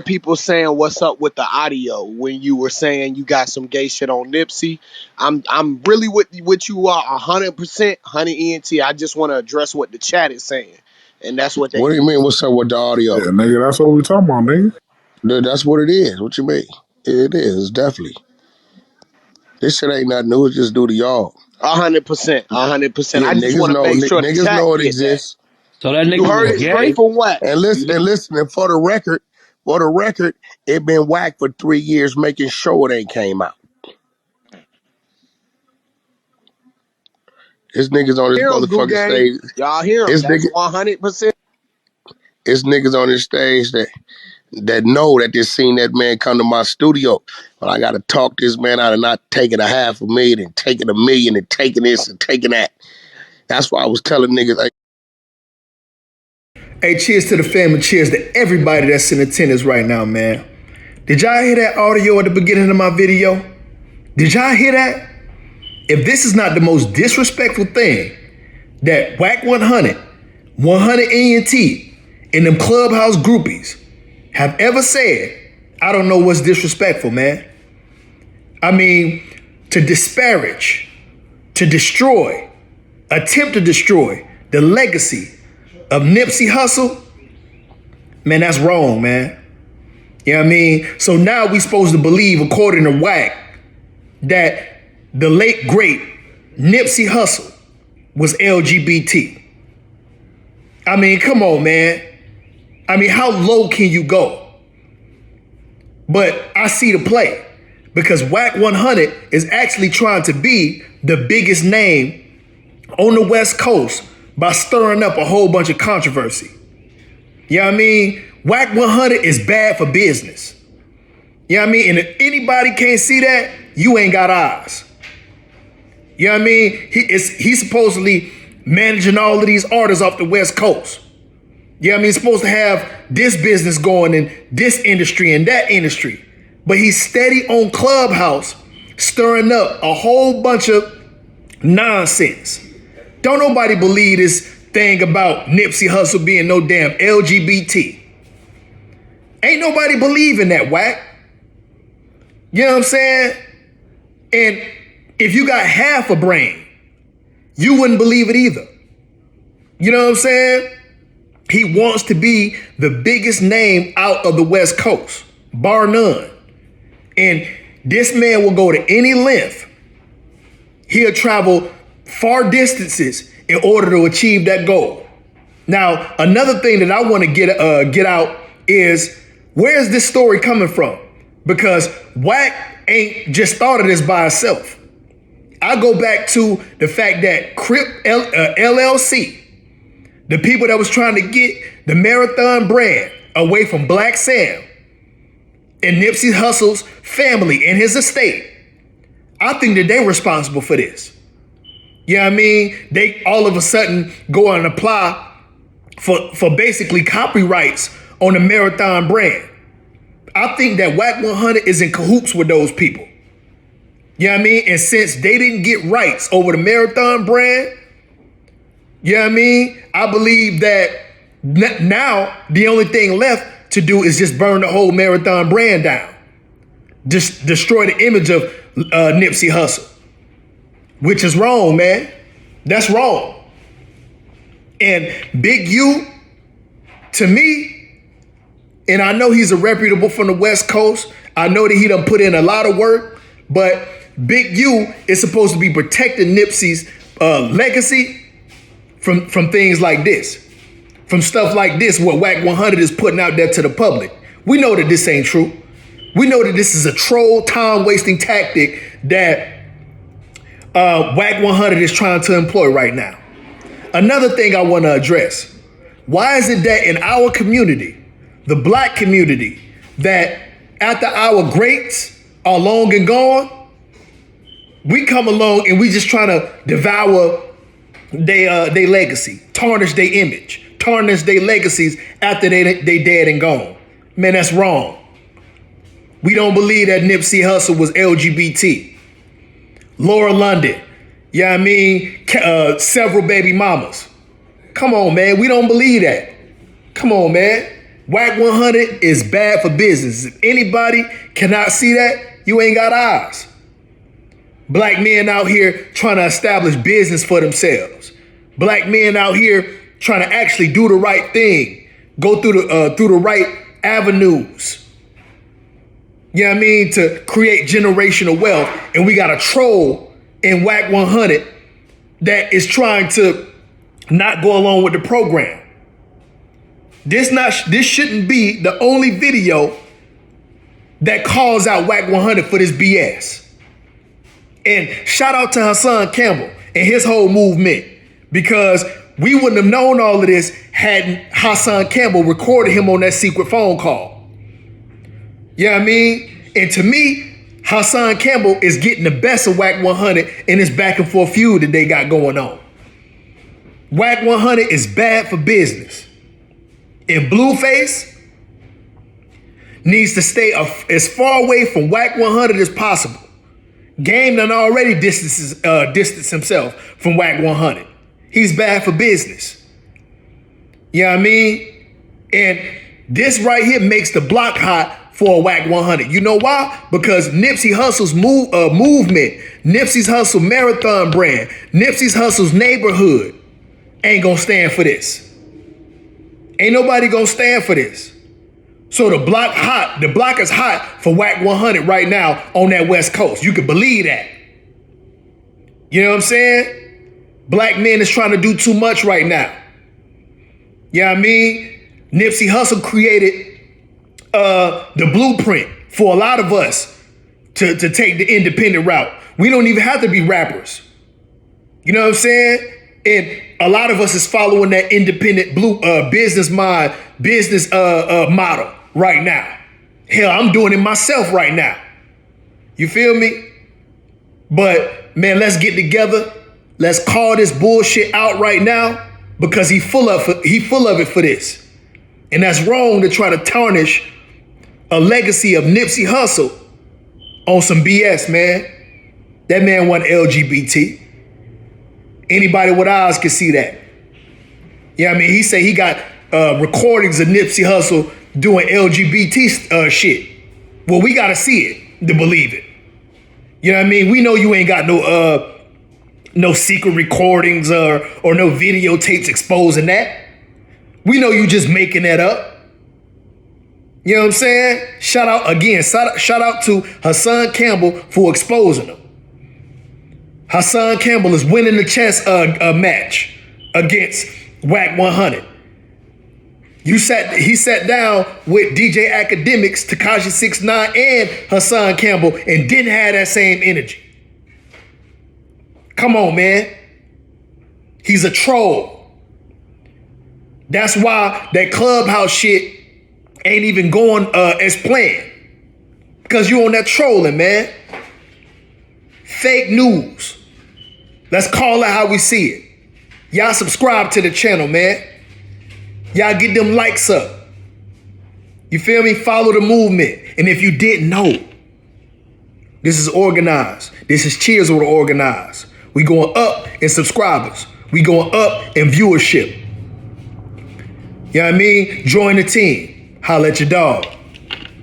People saying what's up with the audio when you were saying you got some gay shit on Nipsey. I'm really with you are 100%, honey ENT. I just want to address what the chat is saying, and that's what they. What do you mean? What's up with the audio? Yeah, nigga, that's what we talking about, nigga. That's what it is. What you mean? It is. It's definitely. This shit ain't nothing new. It's just due to y'all. 100%, 100%. Yeah, I just niggas want to know. make sure the Niggas chat know it get that. exists. So that You nigga heard was it straight gay? from Wack. And listen. And for the record, it been whacked for 3 years, making sure it ain't came out. His niggas on this Hear him, Goo motherfucking Gang. stage. Y'all hear him? His That's nigga, 100%. his niggas on this stage that know that they seen that man come to my studio. But I gotta talk this man out of not taking a $500,000 and taking $1 million and taking this and taking that. That's why I was telling niggas, like, Hey, cheers to the family. Cheers to everybody that's in attendance right now, man. Did y'all hear that audio at the beginning of my video? Did y'all hear that? If this is not the most disrespectful thing that Wack 100, 100 ENT, and them clubhouse groupies have ever said, I don't know what's disrespectful, man. I mean, to disparage, to destroy, attempt to destroy the legacy of Nipsey Hussle, man, that's wrong, man. You know what I mean? So now we supposed to believe, according to Wack, that the late great Nipsey Hussle was LGBT. I mean, come on, man. I mean, how low can you go? But I see the play because Wack 100 is actually trying to be the biggest name on the West Coast by stirring up a whole bunch of controversy. You know what I mean? Wack 100 is bad for business. You know what I mean? And if anybody can't see that, you ain't got eyes. You know what I mean? He's supposedly managing all of these artists off the West Coast. You know what I mean? He's supposed to have this business going in this industry and that industry. But he's steady on Clubhouse, stirring up a whole bunch of nonsense. Don't nobody believe this thing about Nipsey Hussle being no damn LGBT. Ain't nobody believing that, Wack. You know what I'm saying? And if you got half a brain, you wouldn't believe it either. You know what I'm saying? He wants to be the biggest name out of the West Coast, bar none. And this man will go to any length. He'll travel far distances in order to achieve that goal. Now, another thing that I want to get out is, where is this story coming from? Because Wack ain't just started this by itself. I go back to the fact that Crip LLC, the people that was trying to get the Marathon brand away from Black Sam and Nipsey Hussle's family and his estate, I think that they're responsible for this. You know what I mean? They all of a sudden go and apply for basically copyrights on the Marathon brand. I think that Wack 100 is in cahoots with those people. You know what I mean? And since they didn't get rights over the Marathon brand, you know what I mean? I believe that now the only thing left to do is just burn the whole Marathon brand down. Just destroy the image of Nipsey Hussle. Which is wrong, man. That's wrong. And Big U, to me, and I know he's a reputable from the West Coast. I know that he done put in a lot of work, but Big U is supposed to be protecting Nipsey's legacy from things like this. From stuff like this, what Wack 100 is putting out there to the public. We know that this ain't true. We know that this is a troll, time-wasting tactic that Wack 100 is trying to employ right now. Another thing I want to address. Why is it that in our community, the black community, that after our greats are long and gone, we come along and we just trying to devour their legacy, tarnish their image, tarnish their legacies after they dead and gone? Man, that's wrong. We don't believe that Nipsey Hussle was LGBT. Laura London, you know what I mean? Several baby mamas. Come on, man. We don't believe that. Come on, man. Wack 100 is bad for business. If anybody cannot see that, you ain't got eyes. Black men out here trying to establish business for themselves. Black men out here trying to actually do the right thing, go through the right avenues. You know what I mean? To create generational wealth. And we got a troll in Wack 100 that is trying to not go along with the program. This shouldn't be the only video that calls out Wack 100 for this BS. And shout out to Hassan Campbell and his whole movement, because we wouldn't have known all of this had Hassan Campbell recorded him on that secret phone call. You know what I mean? And to me, Hassan Campbell is getting the best of Wack 100 in this back and forth feud that they got going on. Wack 100 is bad for business. And Blueface needs to stay as far away from Wack 100 as possible. Game done already distanced himself from Wack 100. He's bad for business. You know what I mean? And this right here makes the block hot for a Wack 100. You know why? Because Nipsey Hussle's movement, Nipsey's Hussle marathon brand, Nipsey's Hussle's neighborhood ain't gonna stand for this. Ain't nobody gonna stand for this. So the block is hot for Wack 100 right now on that West Coast. You can believe that. You know what I'm saying? Black men is trying to do too much right now. You know what I mean? Nipsey Hussle created the blueprint for a lot of us to take the independent route. We don't even have to be rappers. You know what I'm saying? And a lot of us is following that independent business model right now. Hell, I'm doing it myself right now. You feel me? But man, let's get together. Let's call this bullshit out right now, because he full of it for this. And that's wrong to try to tarnish a legacy of Nipsey Hussle on some BS, man. That man wasn't LGBT. Anybody with eyes can see that. Yeah, I mean, he said he got recordings of Nipsey Hussle doing LGBT shit. Well, we gotta see it to believe it. You know what I mean? We know you ain't got no secret recordings or no videotapes exposing that. We know you just making that up. You know what I'm saying? Shout out to Hassan Campbell for exposing them. Hassan Campbell is winning the chess match against Wack 100. He sat down with DJ Academics, Tekashi 6ix9ine, and Hassan Campbell, and didn't have that same energy. Come on, man. He's a troll. That's why that Clubhouse shit ain't even going as planned. Because you on that trolling, man. Fake news. Let's call it how we see it. Y'all subscribe to the channel, man. Y'all get them likes up. You feel me? Follow the movement. And if you didn't know, this is organized. This is Cheers with Organized. We going up in subscribers. We going up in viewership. You know what I mean? Join the team. Holla at your dog.